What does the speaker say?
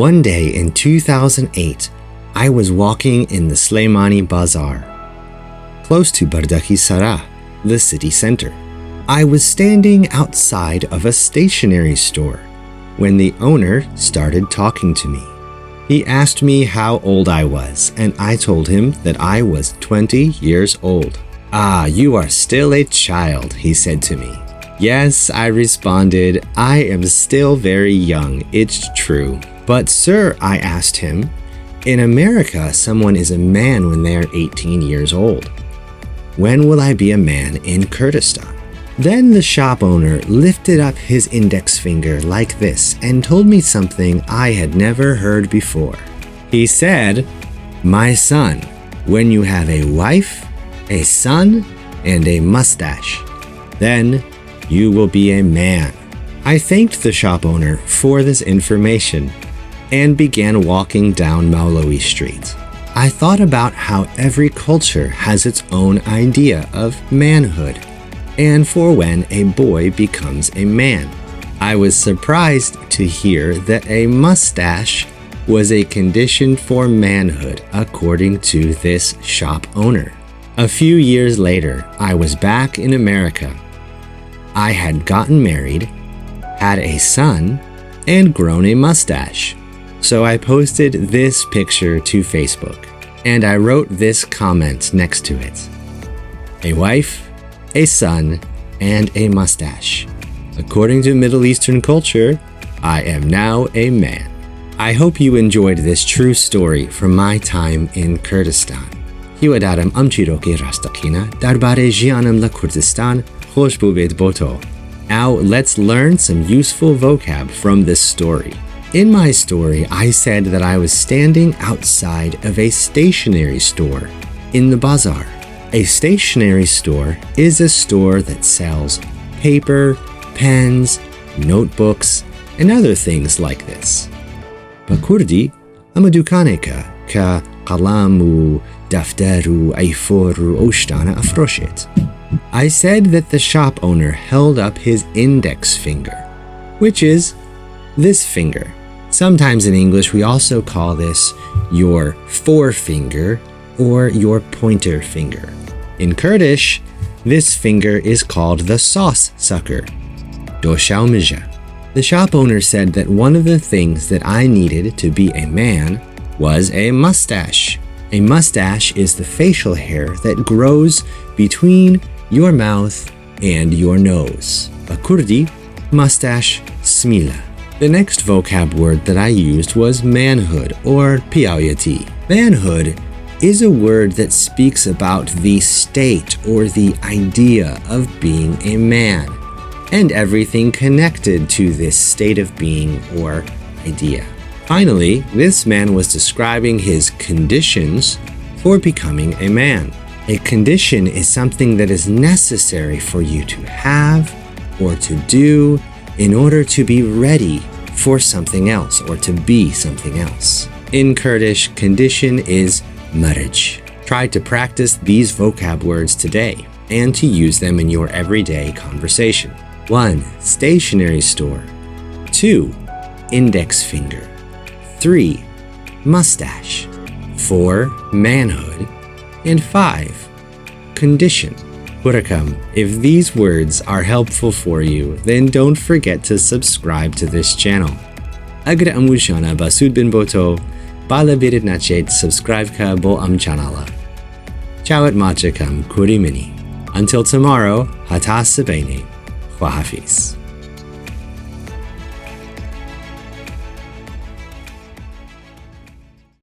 One day in 2008, I was walking in the Sleimani Bazaar, close to Bardaki Sarah, the city center. I was standing outside of a stationery store when the owner started talking to me. He asked me how old I was, and I told him that I was 20 years old. "Ah, you are still a child," he said to me. Yes, I responded, I am still very young, it's true. But sir, I asked him, in America, someone is a man when they are 18 years old. When will I be a man in Kurdistan? Then the shop owner lifted up his index finger like this and told me something I had never heard before. He said, "My son, when you have a wife, a son, and a mustache, then you will be a man." I thanked the shop owner for this information and began walking down Maulawi Street. I thought about how every culture has its own idea of manhood and for when a boy becomes a man. I was surprised to hear that a mustache was a condition for manhood according to this shop owner. A few years later, I was back in America. I had gotten married, had a son, and grown a mustache. So I posted this picture to Facebook, and I wrote this comment next to it. A wife, a son, and a mustache. According to Middle Eastern culture, I am now a man. I hope you enjoyed this true story from my time in Kurdistan. هیوادارم ئەم چیرۆکەی ڕاستەقینە دەربارەی ژیانم لە کوردستان خۆش بوو بێت بۆ تۆ. Now let's learn some useful vocab from this story. In my story, I said that I was standing outside of a stationery store in the bazaar. A stationery store is a store that sells paper, pens, notebooks, and other things like this. بكردي أما دوكانێکە کە قەڵام و دەفتەر و ئەیفۆر و ئەو شتانە ئەفرۆشێت. I said that the shop owner held up his index finger, which is this finger. Sometimes in English, we also call this your forefinger or your pointer finger. In Kurdish, this finger is called the sauce sucker, doshaumija. The shop owner said that one of the things that I needed to be a man was a mustache. A mustache is the facial hair that grows between your mouth and your nose. A Kurdi, mustache, smila. The next vocab word that I used was manhood or piauyati. Manhood is a word that speaks about the state or the idea of being a man and everything connected to this state of being or idea. Finally, this man was describing his conditions for becoming a man. A condition is something that is necessary for you to have or to do in order to be ready for something else or to be something else. In Kurdish, condition is marriage. Try to practice these vocab words today and to use them in your everyday conversation. 1. Stationery store. 2. Index finger. 3. Mustache. 4. Manhood. And 5. Condition. Welcome. If these words are helpful for you, then don't forget to subscribe to this channel. Agar amushana basud bin boto, bala birit nachet subscribe ka bo am channel. Chawat machakam kuri mini. Until tomorrow, hatas sabene. Hafiz.